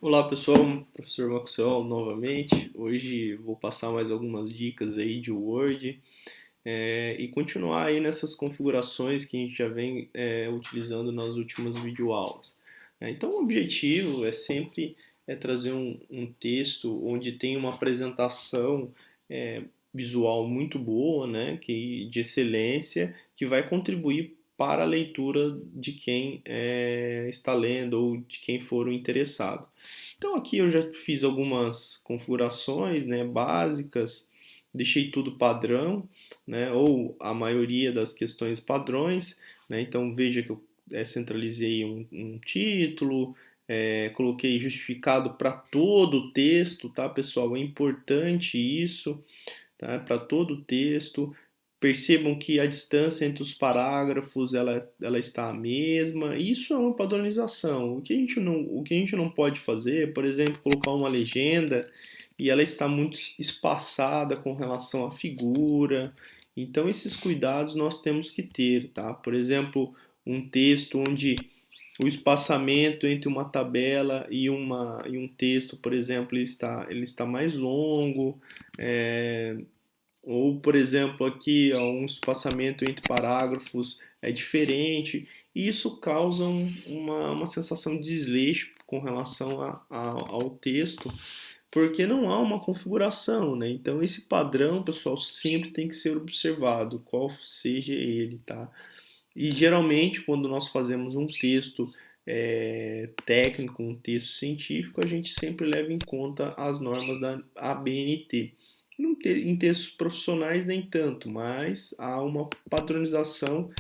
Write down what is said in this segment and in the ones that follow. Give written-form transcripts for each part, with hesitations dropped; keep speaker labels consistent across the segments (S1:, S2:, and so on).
S1: Olá pessoal, professor Maxwell novamente. Hoje vou passar mais algumas dicas aí de Word e continuar aí nessas configurações que a gente já vem utilizando nas últimas videoaulas. Então o objetivo é sempre trazer um texto onde tem uma apresentação visual muito boa, né, de excelência, que vai contribuir para a leitura de quem está lendo ou de quem for o interessado. Então aqui eu já fiz algumas configurações, né, básicas, deixei tudo padrão, né, ou a maioria das questões padrões, né, então veja que eu centralizei um título, coloquei justificado para todo o texto, tá pessoal? É importante isso, tá? Para todo o texto. Percebam que a distância entre os parágrafos ela está a mesma. Isso é uma padronização. O que a gente não pode fazer, por exemplo, colocar uma legenda e ela está muito espaçada com relação à figura. Então, esses cuidados nós temos que ter, tá? Por exemplo, um texto onde o espaçamento entre uma tabela e um texto, por exemplo, ele está mais longo, ou, por exemplo, aqui ó, um espaçamento entre parágrafos é diferente, e isso causa uma sensação de desleixo com relação ao texto, porque não há uma configuração, né? Então, esse padrão, pessoal, sempre tem que ser observado, qual seja ele, tá? E geralmente, quando nós fazemos um texto técnico, um texto científico, a gente sempre leva em conta as normas da ABNT. Em textos profissionais, nem tanto, mas há uma padronização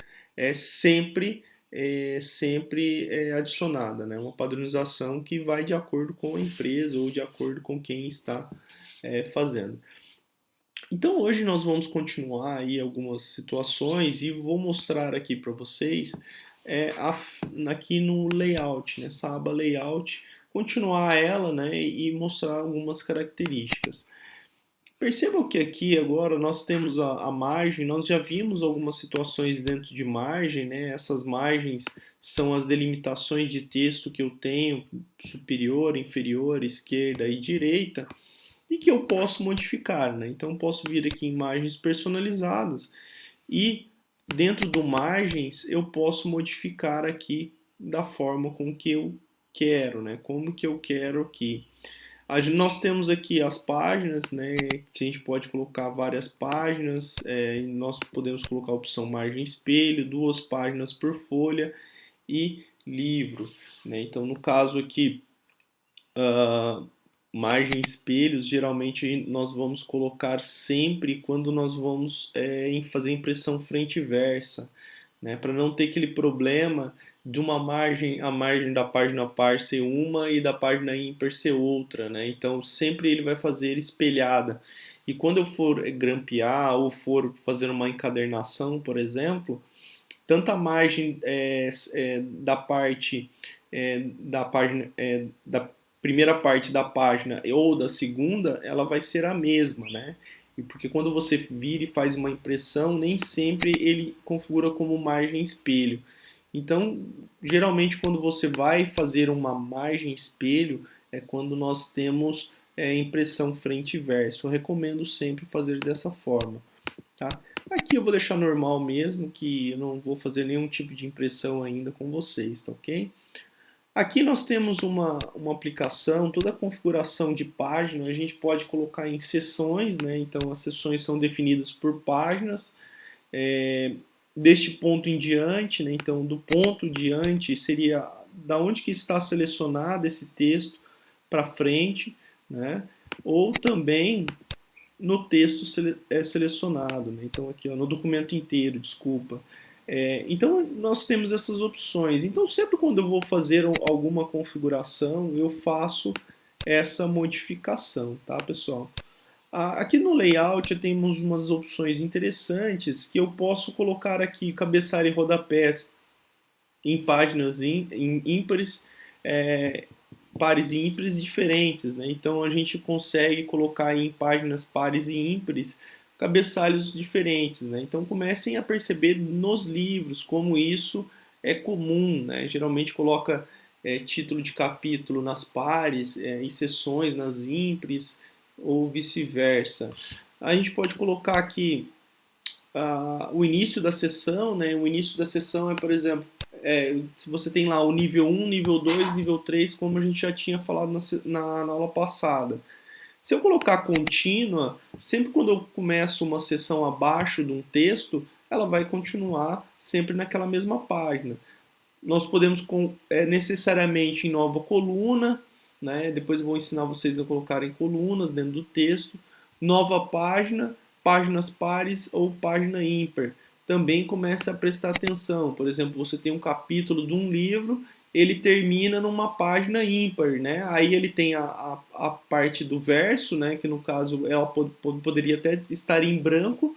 S1: sempre adicionada, né? Uma padronização que vai de acordo com a empresa ou de acordo com quem está fazendo. Então hoje nós vamos continuar aí algumas situações e vou mostrar aqui para vocês aqui no layout, nessa aba layout, continuar ela, né, e mostrar algumas características. Percebam que aqui agora nós temos a margem, nós já vimos algumas situações dentro de margem, né? Essas margens são as delimitações de texto que eu tenho, superior, inferior, esquerda e direita, e que eu posso modificar, né? Então posso vir aqui em margens personalizadas e dentro do margens eu posso modificar aqui da forma com que eu quero, né? Como que eu quero aqui. Nós temos aqui as páginas, né? Que a gente pode colocar várias páginas. Nós podemos colocar a opção margem espelho, 2 páginas por folha e livro, né? Então, no caso aqui, margem espelhos, geralmente nós vamos colocar sempre quando nós vamos fazer impressão frente e versa, né? Para não ter aquele problema de uma margem, a margem da página par ser uma e da página ímpar ser outra, né? Então sempre ele vai fazer espelhada. E quando eu for grampear ou for fazer uma encadernação, por exemplo, tanto a margem da parte da página da primeira parte da página ou da segunda, ela vai ser a mesma, né? Porque quando você vira e faz uma impressão, nem sempre ele configura como margem espelho. Então, geralmente quando você vai fazer uma margem espelho, é quando nós temos impressão frente e verso. Eu recomendo sempre fazer dessa forma, tá? Aqui eu vou deixar normal mesmo, que eu não vou fazer nenhum tipo de impressão ainda com vocês, tá ok? Aqui nós temos uma aplicação, toda a configuração de página a gente pode colocar em seções, né? Então as seções são definidas por páginas. Deste ponto em diante, né? Então do ponto diante seria da onde que está selecionado esse texto para frente, né? Ou também no texto selecionado, né? Então aqui ó, no documento inteiro, desculpa. Então nós temos essas opções. Então sempre quando eu vou fazer alguma configuração, eu faço essa modificação, tá, pessoal? Aqui no layout temos umas opções interessantes que eu posso colocar aqui cabeçalho e rodapés em páginas ímpares, pares e ímpares diferentes, né? Então a gente consegue colocar em páginas pares e ímpares cabeçalhos diferentes, né? Então comecem a perceber nos livros como isso é comum, né? Geralmente coloca título de capítulo nas pares e seções nas ímpares ou vice-versa. A gente pode colocar aqui o início da sessão, né? O início da sessão é, por exemplo, se você tem lá o nível 1, nível 2, nível 3, como a gente já tinha falado na aula passada. Se eu colocar contínua, sempre quando eu começo uma sessão abaixo de um texto, ela vai continuar sempre naquela mesma página. Nós podemos necessariamente em nova coluna, né? Depois eu vou ensinar vocês a colocarem colunas dentro do texto, nova página, páginas pares ou página ímpar. Também começa a prestar atenção. Por exemplo, você tem um capítulo de um livro, ele termina numa página ímpar, né? Aí ele tem a parte do verso, né? Que no caso ela poderia até estar em branco,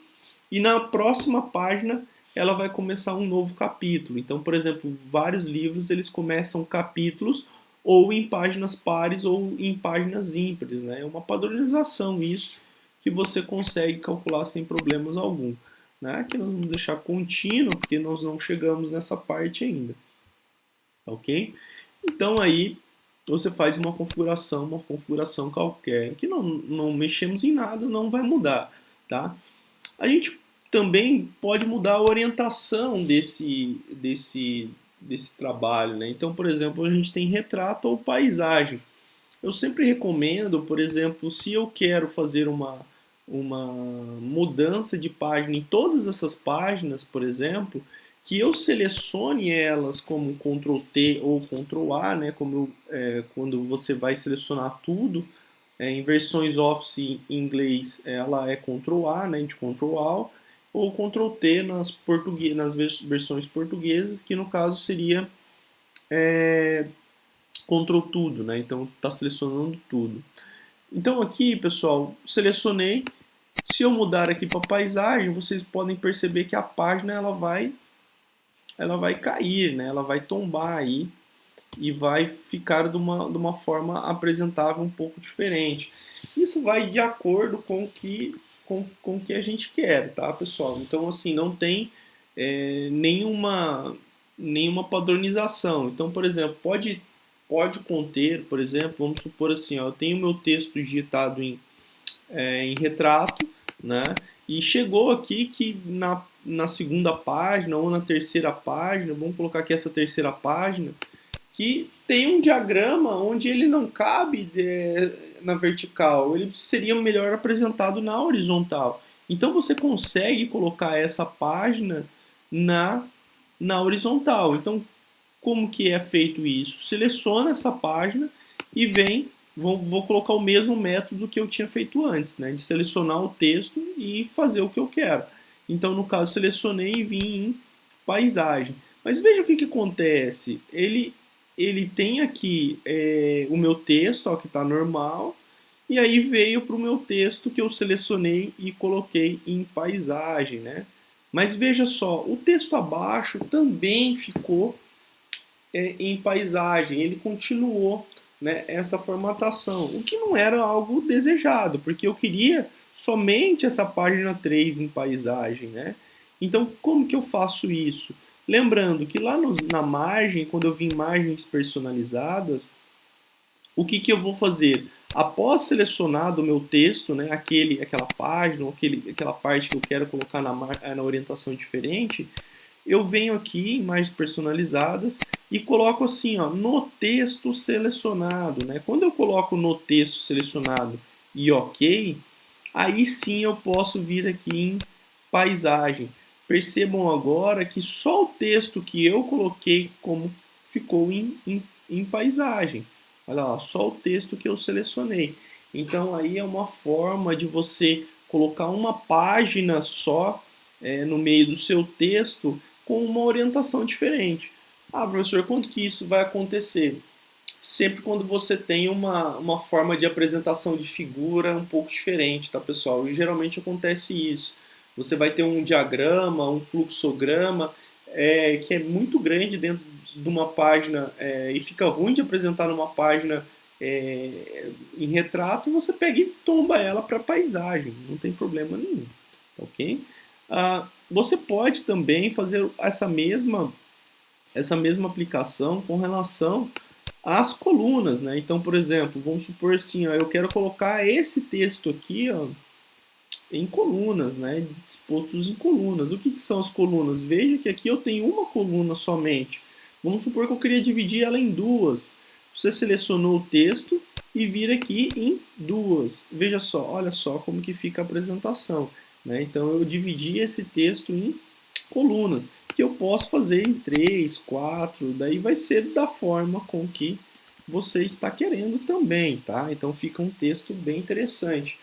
S1: e na próxima página ela vai começar um novo capítulo. Então, por exemplo, vários livros eles começam capítulos ou em páginas pares ou em páginas ímpares, né? É uma padronização isso que você consegue calcular sem problemas algum. Né? Aqui nós vamos deixar contínuo porque nós não chegamos nessa parte ainda. Ok? Então aí você faz uma configuração qualquer, que não mexemos em nada, não vai mudar. Tá? A gente também pode mudar a orientação desse trabalho. Né? Então, por exemplo, a gente tem retrato ou paisagem. Eu sempre recomendo, por exemplo, se eu quero fazer uma mudança de página em todas essas páginas, por exemplo, que eu selecione elas como Ctrl T ou Ctrl A, né, quando você vai selecionar tudo. Em versões Office em inglês ela é Ctrl A, né, de Ctrl Alt, ou Ctrl T nas versões portuguesas, que no caso seria Ctrl tudo, né? Então está selecionando tudo. Então aqui, pessoal, selecionei. Se eu mudar aqui para paisagem, vocês podem perceber que a página ela vai cair, né? Ela vai tombar aí e vai ficar de uma forma apresentável um pouco diferente. Isso vai de acordo com o que a gente quer, tá, pessoal? Então, assim, não tem nenhuma padronização. Então, por exemplo, pode conter, por exemplo, vamos supor assim, ó, eu tenho meu texto digitado em retrato, né? E chegou aqui que na segunda página ou na terceira página, vamos colocar aqui essa terceira página, que tem um diagrama onde ele não cabe na vertical, ele seria melhor apresentado na horizontal. Então você consegue colocar essa página na horizontal. Então, como que é feito isso? Seleciona essa página e vou colocar o mesmo método que eu tinha feito antes, né? De selecionar o texto e fazer o que eu quero. Então, no caso, selecionei e vim em paisagem. Mas veja o que acontece. Ele tem aqui o meu texto, ó, que está normal, e aí veio para o meu texto que eu selecionei e coloquei em paisagem, né? Mas veja só, o texto abaixo também ficou em paisagem, ele continuou, né, essa formatação, o que não era algo desejado, porque eu queria somente essa página 3 em paisagem, né? Então, como que eu faço isso? Lembrando que lá na margem, quando eu vi margens personalizadas, o que eu vou fazer? Após selecionar do meu texto, né, aquela página, aquela parte que eu quero colocar na orientação diferente, eu venho aqui em imagens personalizadas e coloco assim, ó, no texto selecionado, né? Quando eu coloco no texto selecionado e OK, aí sim eu posso vir aqui em paisagem. Percebam agora que só o texto que eu coloquei como ficou em paisagem. Olha lá, só o texto que eu selecionei. Então aí é uma forma de você colocar uma página só no meio do seu texto com uma orientação diferente. Ah, professor, quando que isso vai acontecer? Sempre quando você tem uma forma de apresentação de figura um pouco diferente, tá, pessoal? E geralmente acontece isso. Você vai ter um diagrama, um fluxograma, que é muito grande dentro de uma página e fica ruim de apresentar numa página em retrato, você pega e tomba ela para paisagem, não tem problema nenhum, ok? Você pode também fazer essa mesma aplicação com relação as colunas, né? Então, por exemplo, vamos supor assim, ó, eu quero colocar esse texto aqui, ó, em colunas, né? Dispostos em colunas. O que, que são as colunas? Veja que aqui eu tenho uma coluna somente. Vamos supor que eu queria dividir ela em duas. Você selecionou o texto e vira aqui em duas. Veja só, olha só como que fica a apresentação, né? Então eu dividi esse texto em colunas, que eu posso fazer em 3, 4, daí vai ser da forma com que você está querendo também, tá? Então fica um texto bem interessante.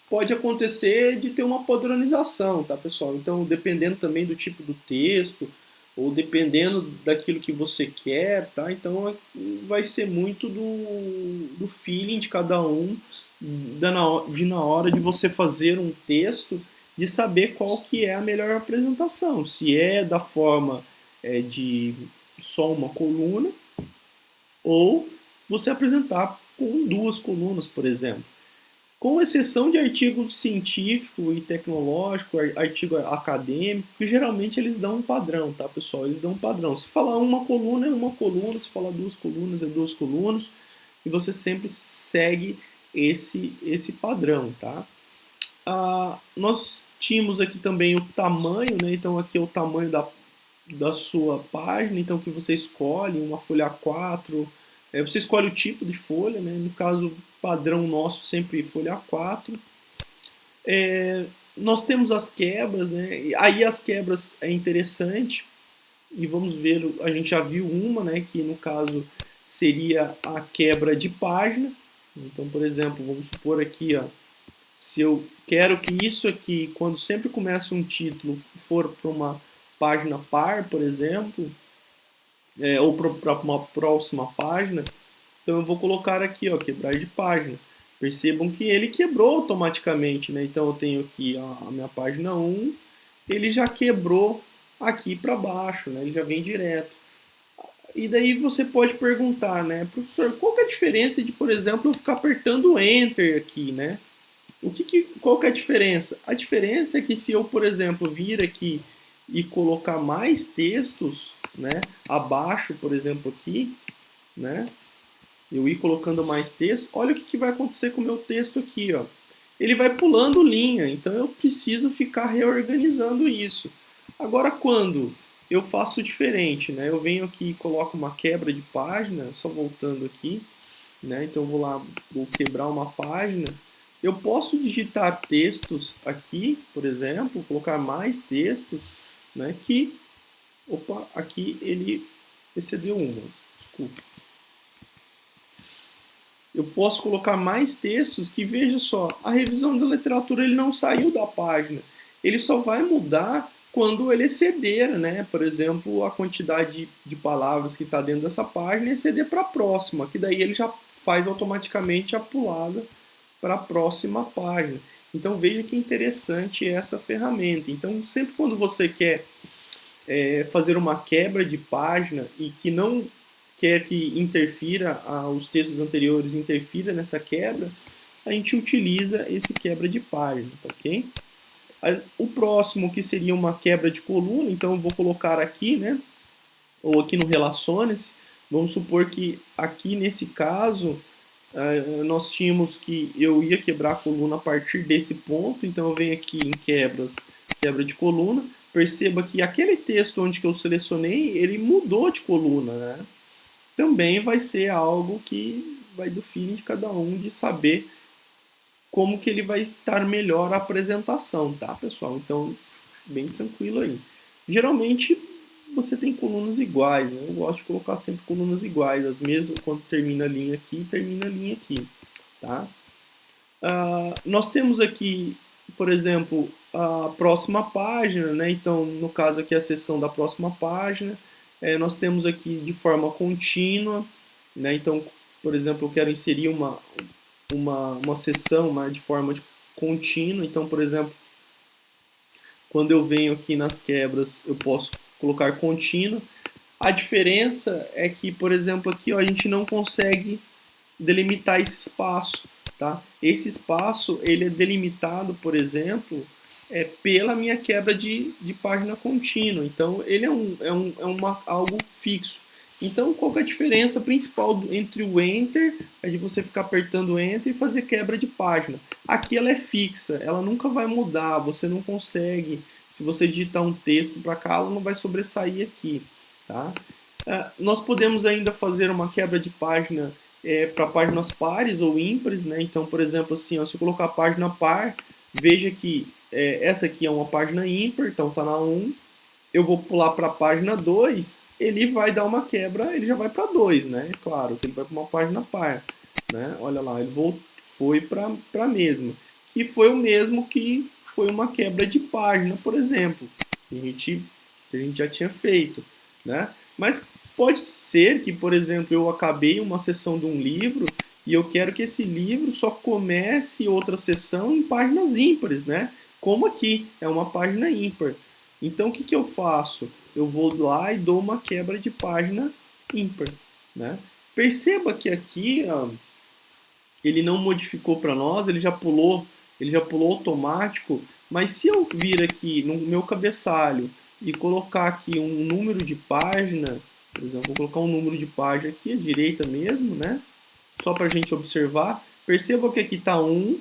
S1: Pode acontecer de ter uma padronização, tá, pessoal? Então, dependendo também do tipo do texto, ou dependendo daquilo que você quer, tá? Então, vai ser muito do feeling de cada um, na hora de você fazer um texto, de saber qual que é a melhor apresentação. Se é da forma de só uma coluna, ou você apresentar com duas colunas, por exemplo. Com exceção de artigo científico e tecnológico, artigo acadêmico, que geralmente eles dão um padrão, tá, pessoal? Eles dão um padrão. Se falar uma coluna, é uma coluna, se falar duas colunas, é duas colunas, e você sempre segue esse padrão, tá? Nós tínhamos aqui também o tamanho, né? Então aqui é o tamanho da sua página, então que você escolhe, uma folha A4, você escolhe o tipo de folha, né? No caso padrão nosso sempre folha A4. Nós temos as quebras, né? Aí as quebras é interessante e vamos ver, a gente já viu uma, né? Que no caso seria a quebra de página. Então, por exemplo, vamos supor aqui, ó, se eu quero que isso aqui, quando sempre começa um título, for para uma página par, por exemplo, ou para uma próxima página, então eu vou colocar aqui, ó, quebrar de página. Percebam que ele quebrou automaticamente, né? Então eu tenho aqui a minha página 1, ele já quebrou aqui para baixo, né? Ele já vem direto. E daí você pode perguntar, né, professor, qual que é a diferença de, por exemplo, eu ficar apertando Enter aqui, né? Qual que é a diferença? A diferença é que se eu, por exemplo, vir aqui e colocar mais textos, né, abaixo, por exemplo, aqui, né, eu ir colocando mais texto, olha o que vai acontecer com o meu texto aqui, ó. Ele vai pulando linha, então eu preciso ficar reorganizando isso. Agora, quando eu faço diferente, né, eu venho aqui e coloco uma quebra de página, só voltando aqui, né, então eu vou lá, vou quebrar uma página, eu posso digitar textos aqui, por exemplo, colocar mais textos, né, que, opa, aqui ele excedeu uma, desculpa. Eu posso colocar mais textos que, veja só, a revisão da literatura ele não saiu da página. Ele só vai mudar quando ele exceder, né? Por exemplo, a quantidade de palavras que está dentro dessa página e exceder para a próxima, que daí ele já faz automaticamente a pulada para a próxima página. Então veja que interessante essa ferramenta. Então sempre quando você quer fazer uma quebra de página e que não quer que interfira, os textos anteriores interfira nessa quebra, a gente utiliza esse quebra de página, tá ok? O próximo que seria uma quebra de coluna, então eu vou colocar aqui, né? Ou aqui no Relações, vamos supor que aqui nesse caso nós tínhamos que eu ia quebrar a coluna a partir desse ponto, então eu venho aqui em quebras, quebra de coluna, perceba que aquele texto onde que eu selecionei, ele mudou de coluna, né? Também vai ser algo que vai do feeling de cada um de saber como que ele vai estar melhor a apresentação, tá, pessoal? Então, bem tranquilo aí. Geralmente, você tem colunas iguais, né? Eu gosto de colocar sempre colunas iguais, as mesmas quando termina a linha aqui, termina a linha aqui, tá? Nós temos aqui, por exemplo, a próxima página, né? Então, no caso aqui, a seção da próxima página. Nós temos aqui de forma contínua, né? Então, por exemplo, eu quero inserir uma seção de forma contínua. Então, por exemplo, quando eu venho aqui nas quebras, eu posso colocar contínua. A diferença é que, por exemplo, aqui ó, a gente não consegue delimitar esse espaço, tá? Esse espaço ele é delimitado, por exemplo, pela minha quebra de página contínua. Então, ele é algo fixo. Então, qual que é a diferença principal entre o Enter, é de você ficar apertando o Enter e fazer quebra de página. Aqui ela é fixa, ela nunca vai mudar, você não consegue, se você digitar um texto para cá, ela não vai sobressair aqui. Tá? Nós podemos ainda fazer uma quebra de página para páginas pares ou ímpares, né? Então, por exemplo, assim, ó, se eu colocar a página par, veja que essa aqui é uma página ímpar, então está na 1, eu vou pular para a página 2, ele vai dar uma quebra, ele já vai para 2, né? Claro que ele vai para uma página par, né? Olha lá, ele foi para a mesma, que foi o mesmo que foi uma quebra de página, por exemplo, que a gente já tinha feito, né? Mas pode ser que, por exemplo, eu acabei uma sessão de um livro e eu quero que esse livro só comece outra sessão em páginas ímpares, né? Como aqui, é uma página ímpar. Então, o que eu faço? Eu vou lá e dou uma quebra de página ímpar, né? Perceba que aqui ó, ele não modificou para nós, ele já pulou automático, mas se eu vir aqui no meu cabeçalho e colocar aqui um número de página, por exemplo, vou colocar um número de página aqui à direita mesmo, né? Só para a gente observar, perceba que aqui está 1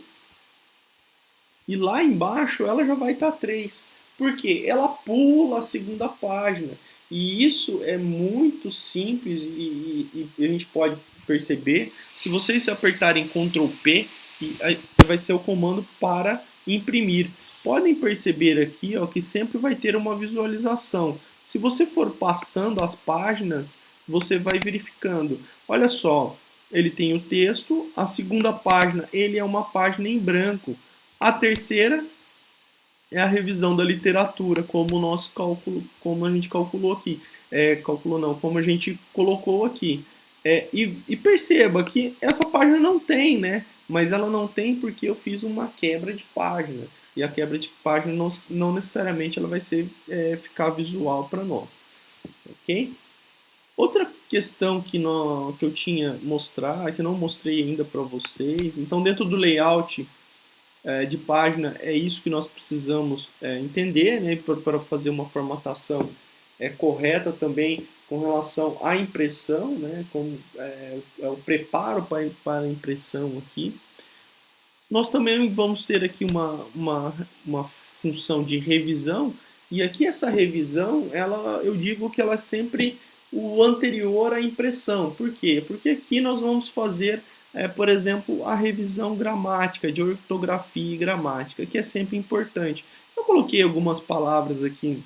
S1: e lá embaixo ela já vai estar 3. Por quê? Ela pula a segunda página. E isso é muito simples e a gente pode perceber. Se vocês apertarem Ctrl P, que vai ser o comando para imprimir. Podem perceber aqui ó, que sempre vai ter uma visualização. Se você for passando as páginas, você vai verificando. Olha só, ele tem o texto, a segunda página ele é uma página em branco. A terceira é a revisão da literatura, como o nosso cálculo, como a gente calculou aqui. Calculou não, como a gente colocou aqui. E perceba que essa página não tem, né? Mas ela não tem porque eu fiz uma quebra de página. E a quebra de página não necessariamente ela vai ficar visual para nós. Ok? Outra questão que eu tinha mostrar, que eu não mostrei ainda para vocês. Então, dentro do layout de página, é isso que nós precisamos entender, né, para fazer uma formatação correta também com relação à impressão, né, o preparo para a impressão aqui. Nós também vamos ter aqui uma função de revisão, e aqui essa revisão, eu digo que ela é sempre o anterior à impressão. Por quê? Porque aqui nós vamos fazer por exemplo, a revisão gramática, de ortografia e gramática, que é sempre importante. Eu coloquei algumas palavras aqui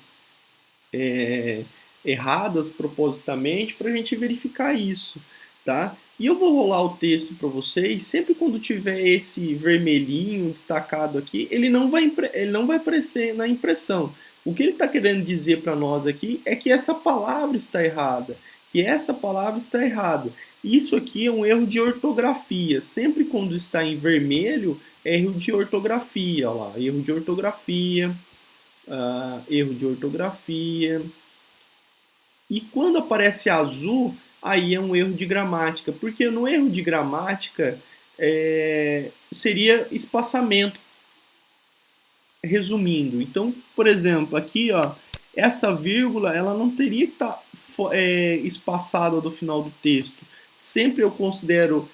S1: erradas propositamente para a gente verificar isso, tá? E eu vou rolar o texto para vocês, sempre quando tiver esse vermelhinho destacado aqui, ele não vai aparecer na impressão. O que ele está querendo dizer para nós aqui é que essa palavra está errada, Isso aqui é um erro de ortografia. Sempre quando está em vermelho, é erro de ortografia. Olha lá, erro de ortografia, erro de ortografia. E quando aparece azul, aí é um erro de gramática. Porque no erro de gramática seria espaçamento. Resumindo, então, por exemplo, aqui, ó, essa vírgula, ela não teria que estar espaçada do final do texto. Sempre eu considero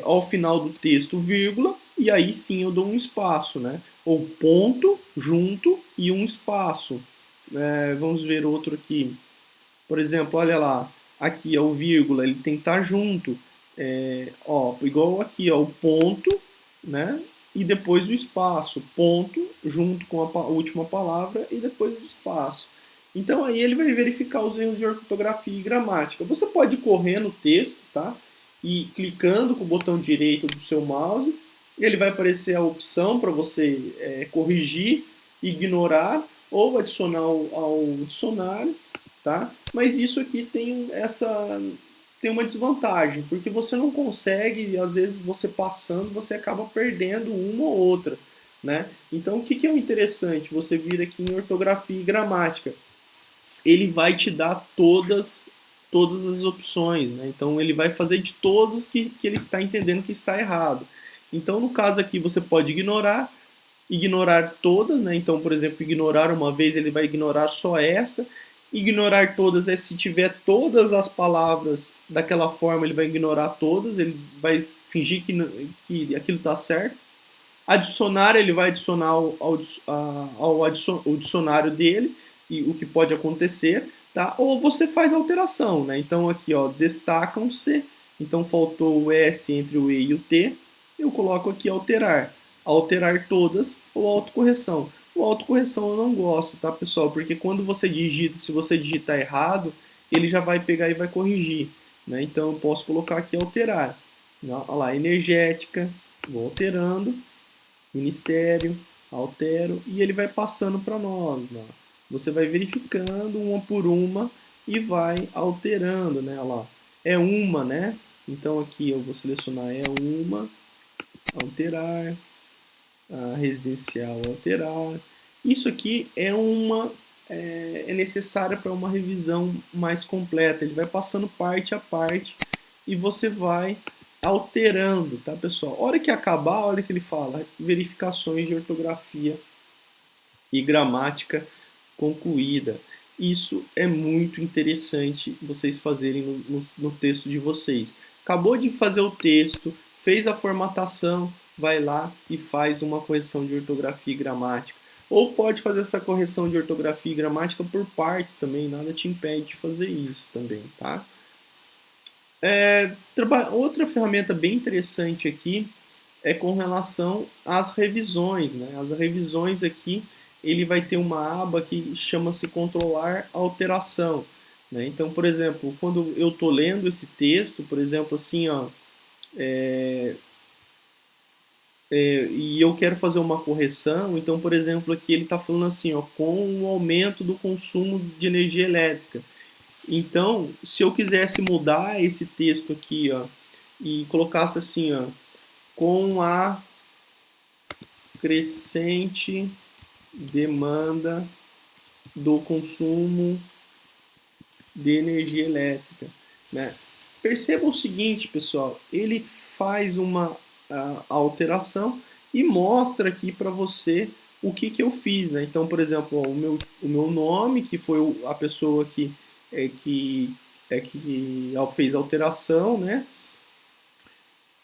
S1: ao final do texto vírgula, e aí sim eu dou um espaço, né? Ou ponto, junto e um espaço. Vamos ver outro aqui. Por exemplo, olha lá, aqui é o vírgula, ele tem que estar junto. Igual aqui, ó, o ponto, né? E depois o espaço, ponto, junto com a última palavra e depois o espaço. Então aí ele vai verificar os erros de ortografia e gramática. Você pode correr no texto, tá? E clicando com o botão direito do seu mouse, ele vai aparecer a opção para você corrigir, ignorar ou adicionar ao dicionário, tá? Mas isso aqui tem uma desvantagem, porque você não consegue, às vezes você passando, você acaba perdendo uma ou outra, né? Então o que é o interessante? Você vir aqui em ortografia e gramática. Ele vai te dar todas as opções, né? Então ele vai fazer de todos que ele está entendendo que está errado. Então no caso aqui você pode ignorar todas, né? Então, por exemplo, ignorar uma vez, ele vai ignorar só essa. Ignorar todas é se tiver todas as palavras daquela forma, ele vai ignorar todas, ele vai fingir que aquilo está certo. Adicionar, ele vai adicionar o dicionário dele e o que pode acontecer, tá? Ou você faz alteração, né? Então aqui, ó, destacam-se, então faltou o S entre o E e o T, eu coloco aqui alterar. Alterar todas ou autocorreção. O autocorreção eu não gosto, tá, pessoal? Porque quando você digita, se você digitar errado, ele já vai pegar e vai corrigir, né? Então eu posso colocar aqui alterar. Olha lá, energética, vou alterando, ministério, altero, e ele vai passando para nós, né? Você vai verificando uma por uma e vai alterando, né? Olha lá, é uma, né? Então aqui eu vou selecionar é uma, alterar, a residencial alterar. Isso aqui é necessário para uma revisão mais completa. Ele vai passando parte a parte e você vai alterando, tá, pessoal? A hora que acabar, a hora que ele fala verificações de ortografia e gramática concluída. Isso é muito interessante vocês fazerem no texto de vocês. Acabou de fazer o texto, fez a formatação, vai lá e faz uma correção de ortografia e gramática. Ou pode fazer essa correção de ortografia e gramática por partes também, nada te impede de fazer isso também, tá? Outra ferramenta bem interessante aqui é com relação às revisões, né? As revisões aqui, ele vai ter uma aba que chama-se controlar alteração, né? Então, por exemplo, quando eu estou lendo esse texto, por exemplo, assim, ó, e eu quero fazer uma correção, então, por exemplo, aqui ele está falando assim, ó, com o aumento do consumo de energia elétrica. Então, se eu quisesse mudar esse texto aqui, ó, e colocasse assim, ó, com a crescente demanda do consumo de energia elétrica, né? Perceba o seguinte, pessoal, ele faz uma alteração e mostra aqui para você o que eu fiz, né? Então, por exemplo, ó, o meu nome, que foi a pessoa que fez a alteração, né?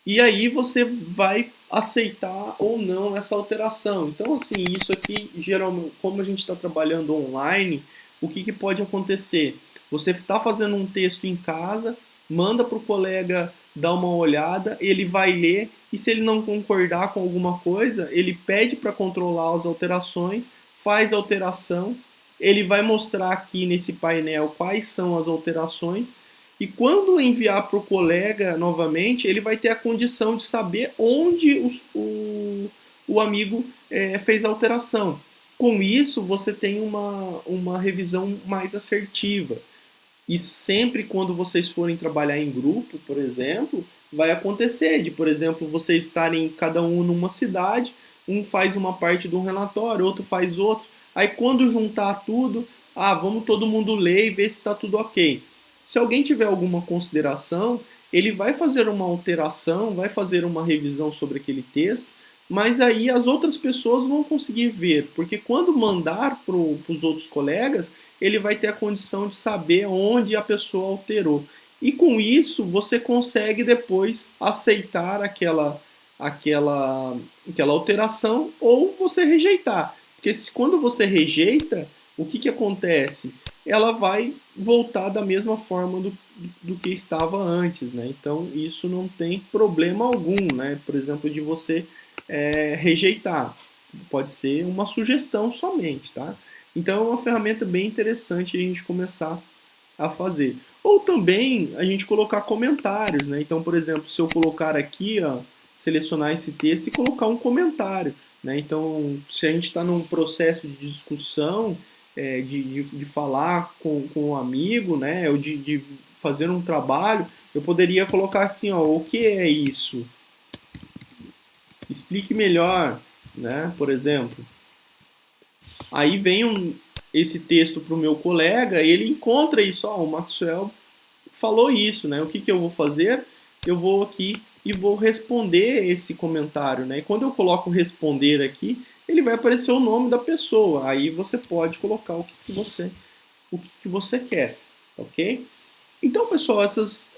S1: E aí você vai aceitar ou não essa alteração. Então, assim, isso aqui, geralmente, como a gente está trabalhando online, o que pode acontecer? Você está fazendo um texto em casa, manda para o colega dar uma olhada, ele vai ler, e se ele não concordar com alguma coisa, ele pede para controlar as alterações, faz a alteração, ele vai mostrar aqui nesse painel quais são as alterações, e quando enviar para o colega novamente, ele vai ter a condição de saber onde o amigo fez a alteração. Com isso, você tem uma revisão mais assertiva. E sempre quando vocês forem trabalhar em grupo, por exemplo, vai acontecer de, por exemplo, vocês estarem cada um numa cidade, um faz uma parte de um relatório, outro faz outro. Aí quando juntar tudo, vamos todo mundo ler e ver se está tudo ok. Se alguém tiver alguma consideração, ele vai fazer uma alteração, vai fazer uma revisão sobre aquele texto, mas aí as outras pessoas vão conseguir ver, porque quando mandar para os outros colegas, ele vai ter a condição de saber onde a pessoa alterou. E com isso, você consegue depois aceitar aquela alteração ou você rejeitar. Porque quando você rejeita, o que acontece? Ela vai voltar da mesma forma do que estava antes, né? Então isso não tem problema algum, né? Por exemplo, de você rejeitar. Pode ser uma sugestão somente, tá? Então é uma ferramenta bem interessante a gente começar a fazer. Ou também a gente colocar comentários, né? Então, por exemplo, se eu colocar aqui, ó, selecionar esse texto e colocar um comentário, né? Então, se a gente está num processo de discussão, de falar com um amigo, né? Ou de fazer um trabalho, eu poderia colocar assim, ó, o que é isso? Explique melhor, né? Por exemplo. Aí vem esse texto para o meu colega e ele encontra isso, ó, o Maxwell falou isso, né? O que eu vou fazer? Eu vou aqui e vou responder esse comentário, né? E quando eu coloco responder aqui, ele vai aparecer o nome da pessoa. Aí você pode colocar o que você o que você quer, ok? Então, pessoal, essas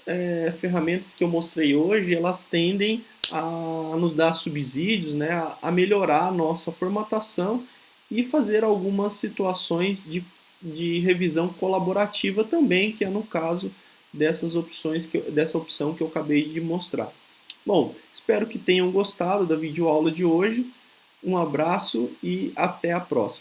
S1: ferramentas que eu mostrei hoje, elas tendem a nos dar subsídios, né, a melhorar a nossa formatação e fazer algumas situações de revisão colaborativa também, que é no caso dessas opções dessa opção que eu acabei de mostrar. Bom, espero que tenham gostado da videoaula de hoje. Um abraço e até a próxima.